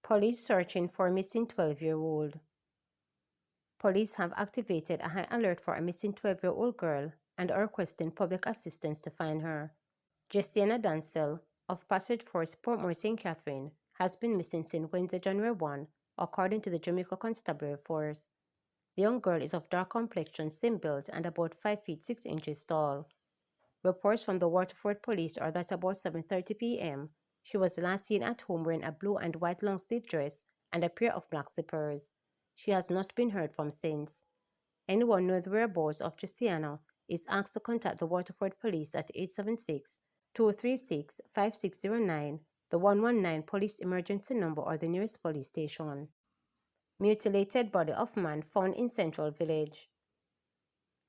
Police searching for missing 12-year-old. Police have activated a high alert for a missing 12-year-old girl and are requesting public assistance to find her. Jessiana Dancel of Passage Force, Portmore St. Catherine, has been missing since Wednesday, January 1, according to the Jamaica Constabulary Force. The young girl is of dark complexion, slim build, and about 5 feet 6 inches tall. Reports from the Waterford Police are that about 7:30 p.m., she was last seen at home wearing a blue and white long-sleeve dress and a pair of black slippers. She has not been heard from since. Anyone knowing the whereabouts of Jessiana is asked to contact the Waterford Police at 876-236-5609, the 119 police emergency number, or the nearest police station. Mutilated body of man found in Central Village.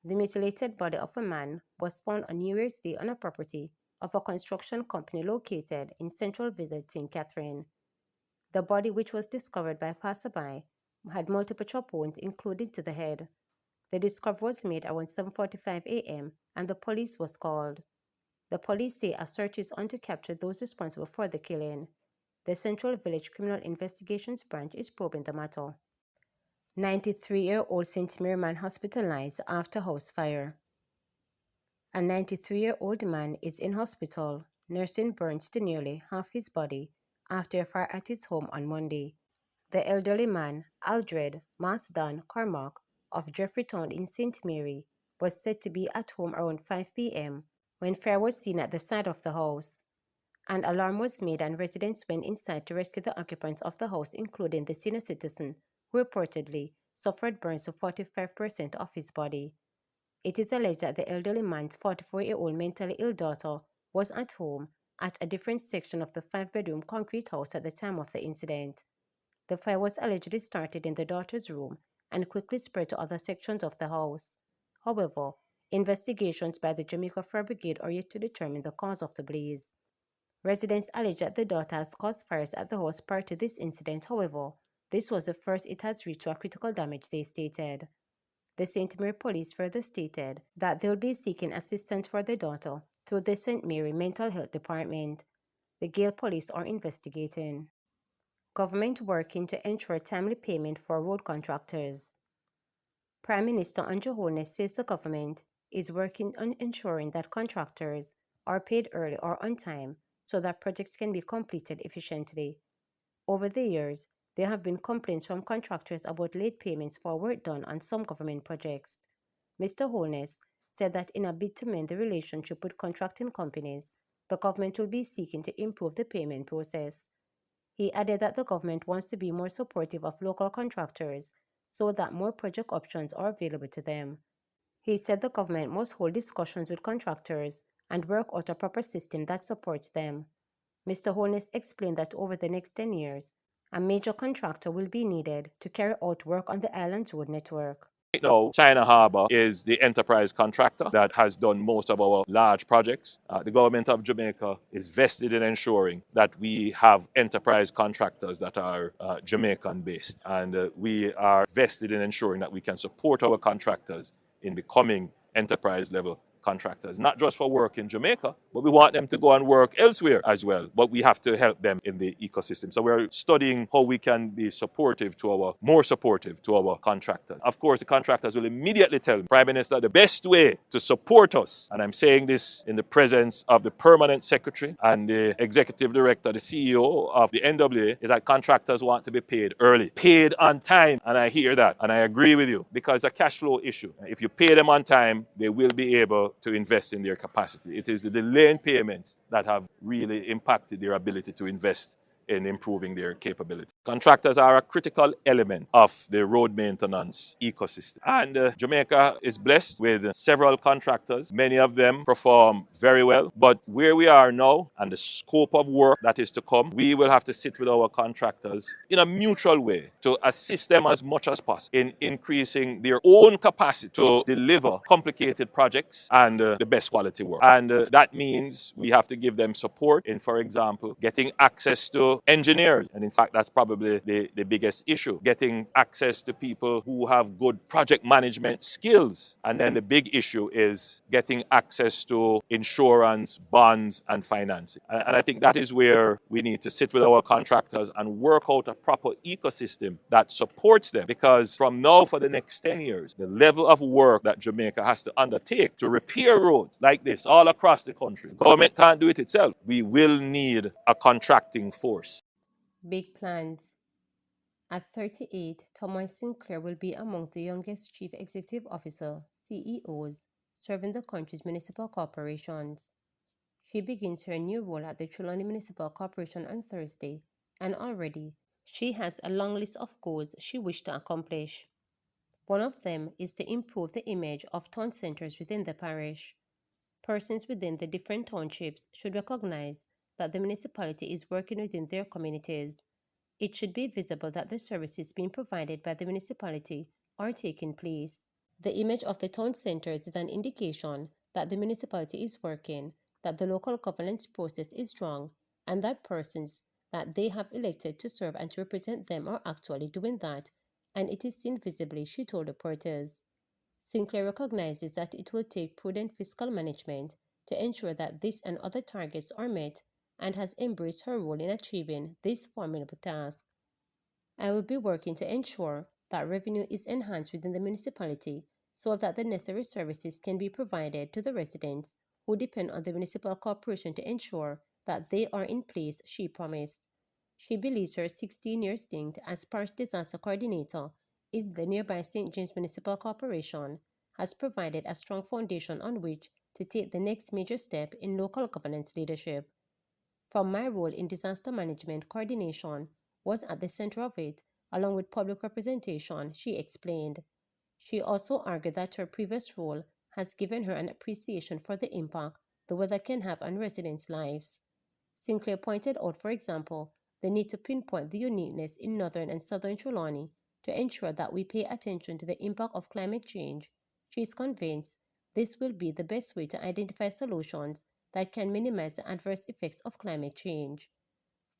The mutilated body of a man was found on New Year's Day on a property of a construction company located in Central Village, St. Catherine. The body, which was discovered by a passerby, had multiple chop wounds, including to the head. The discovery was made around 7:45 a.m. and the police was called. The police say a search is on to capture those responsible for the killing. The Central Village Criminal Investigations Branch is probing the matter. 93-year-old St. Mary man hospitalized after house fire. A 93-year-old man is in hospital, nursing burns to nearly half his body after a fire at his home on Monday. The elderly man, Aldred Marsden Cormac of Jeffreytown in St. Mary, was said to be at home around 5 p.m. when fire was seen at the side of the house. An alarm was made and residents went inside to rescue the occupants of the house, including the senior citizen, who reportedly suffered burns to 45% of his body. It is alleged that the elderly man's 44-year-old mentally ill daughter was at home at a different section of the 5-bedroom concrete house at the time of the incident. The fire was allegedly started in the daughter's room and quickly spread to other sections of the house. However, investigations by the Jamaica Fire Brigade are yet to determine the cause of the blaze. Residents allege that the daughter has caused fires at the house prior to this incident. However, this was the first it has reached a critical damage, they stated. The St. Mary Police further stated that they will be seeking assistance for their daughter through the St. Mary Mental Health Department. The Gale Police are investigating. Government working to ensure timely payment for road contractors. Prime Minister Andrew Holness says the government is working on ensuring that contractors are paid early or on time so that projects can be completed efficiently. Over the years, there have been complaints from contractors about late payments for work done on some government projects. Mr. Holness said that in a bid to mend the relationship with contracting companies, the government will be seeking to improve the payment process. He added that the government wants to be more supportive of local contractors so that more project options are available to them. He said the government must hold discussions with contractors and work out a proper system that supports them. Mr. Holness explained that over the next 10 years, a major contractor will be needed to carry out work on the island's road network. Right now, China Harbour is the enterprise contractor that has done most of our large projects. The government of Jamaica is vested in ensuring that we have enterprise contractors that are Jamaican-based. And we are vested in ensuring that we can support our contractors in becoming enterprise-level contractors, not just for work in Jamaica, but we want them to go and work elsewhere as well. But we have to help them in the ecosystem. So we're studying how we can be more supportive to our contractors. Of course, the contractors will immediately tell the Prime Minister the best way to support us, and I'm saying this in the presence of the Permanent Secretary and the Executive Director, the CEO of the NWA, is that contractors want to be paid early, paid on time. And I hear that, and I agree with you, because it's a cash flow issue. If you pay them on time, they will be able to invest in their capacity. It is the delay in payments that have really impacted their ability to invest in improving their capability. Contractors are a critical element of the road maintenance ecosystem. And Jamaica is blessed with several contractors. Many of them perform very well. But where we are now and the scope of work that is to come, we will have to sit with our contractors in a mutual way to assist them as much as possible in increasing their own capacity to deliver complicated projects and the best quality work. And that means we have to give them support in, for example, getting access to to engineers. And in fact, that's probably the biggest issue, getting access to people who have good project management skills. And then the big issue is getting access to insurance, bonds, and financing. And I think that is where we need to sit with our contractors and work out a proper ecosystem that supports them. Because from now for the next 10 years, the level of work that Jamaica has to undertake to repair roads like this all across the country, the government can't do it itself. We will need a contracting force. Big plans. At 38, Thomas Sinclair will be among the youngest chief executive officer (CEOs) serving the country's municipal corporations. She begins her new role at the Trelawney Municipal Corporation on Thursday, and already she has a long list of goals she wishes to accomplish. One of them is to improve the image of town centres within the parish. Persons within the different townships should recognize that the municipality is working within their communities. It should be visible that the services being provided by the municipality are taking place. The image of the town centres is an indication that the municipality is working, that the local governance process is strong, and that persons that they have elected to serve and to represent them are actually doing that, and it is seen visibly, she told reporters. Sinclair recognizes that it will take prudent fiscal management to ensure that this and other targets are met and has embraced her role in achieving this formidable task. I will be working to ensure that revenue is enhanced within the municipality so that the necessary services can be provided to the residents who depend on the municipal corporation to ensure that they are in place, she promised. She believes her 16-year stint as parish disaster coordinator in the nearby St. James Municipal Corporation has provided a strong foundation on which to take the next major step in local governance leadership. From my role in disaster management coordination was at the center of it, along with public representation, she explained. She also argued that her previous role has given her an appreciation for the impact the weather can have on residents' lives. Sinclair pointed out, for example, the need to pinpoint the uniqueness in northern and southern Trelawney to ensure that we pay attention to the impact of climate change. She is convinced this will be the best way to identify solutions that can minimize the adverse effects of climate change.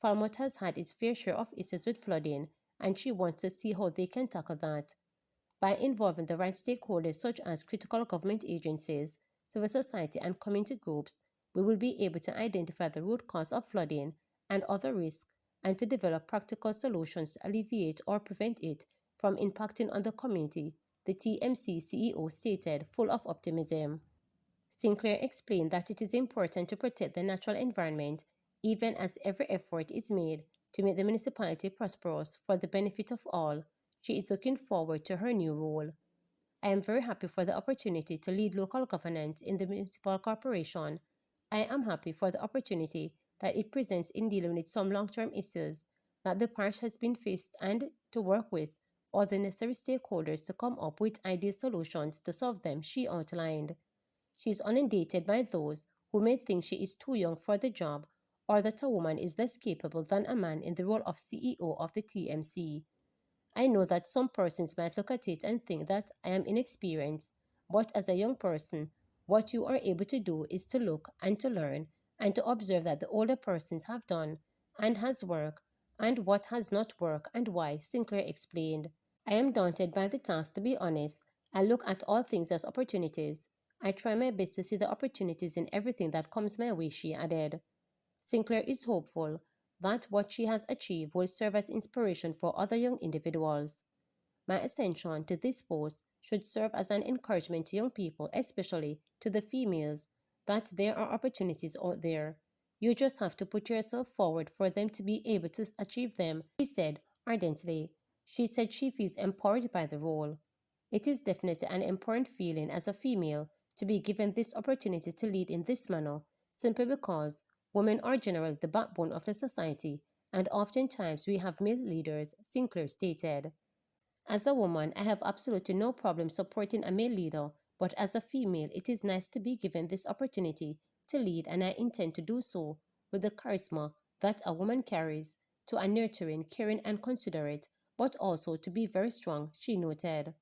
Falmouth has had its fair share of issues with flooding, and she wants to see how they can tackle that. By involving the right stakeholders such as critical government agencies, civil society, and community groups, we will be able to identify the root cause of flooding and other risks and to develop practical solutions to alleviate or prevent it from impacting on the community, the TMC CEO stated, full of optimism. Sinclair explained that it is important to protect the natural environment even as every effort is made to make the municipality prosperous for the benefit of all. She is looking forward to her new role. I am very happy for the opportunity to lead local governance in the municipal corporation. I am happy for the opportunity that it presents in dealing with some long-term issues that the parish has been faced and to work with all the necessary stakeholders to come up with ideal solutions to solve them, she outlined. She is inundated by those who may think she is too young for the job or that a woman is less capable than a man in the role of CEO of the TMC. I know that some persons might look at it and think that I am inexperienced, but as a young person, what you are able to do is to look and to learn and to observe that the older persons have done and has worked and what has not worked and why, Sinclair explained. I am daunted by the task, to be honest. I look at all things as opportunities. I try my best to see the opportunities in everything that comes my way, she added. Sinclair is hopeful that what she has achieved will serve as inspiration for other young individuals. My ascension to this post should serve as an encouragement to young people, especially to the females, that there are opportunities out there. You just have to put yourself forward for them to be able to achieve them, she said ardently. She said she feels empowered by the role. It is definitely an important feeling as a female to be given this opportunity to lead in this manner, simply because women are generally the backbone of the society, and oftentimes we have male leaders, Sinclair stated. As a woman, I have absolutely no problem supporting a male leader, but as a female, it is nice to be given this opportunity to lead, and I intend to do so with the charisma that a woman carries, to a nurturing, caring, and considerate, but also to be very strong, she noted.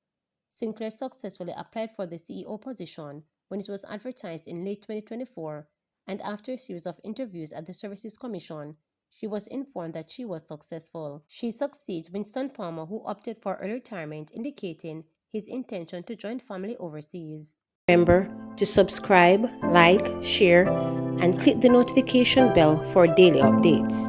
Sinclair successfully applied for the CEO position when it was advertised in late 2024, and after a series of interviews at the Services Commission, She was informed that she was successful. She succeeds Winston Palmer, who opted for early retirement, indicating his intention to join family overseas. Remember to subscribe, like, share, and click the notification bell for daily updates.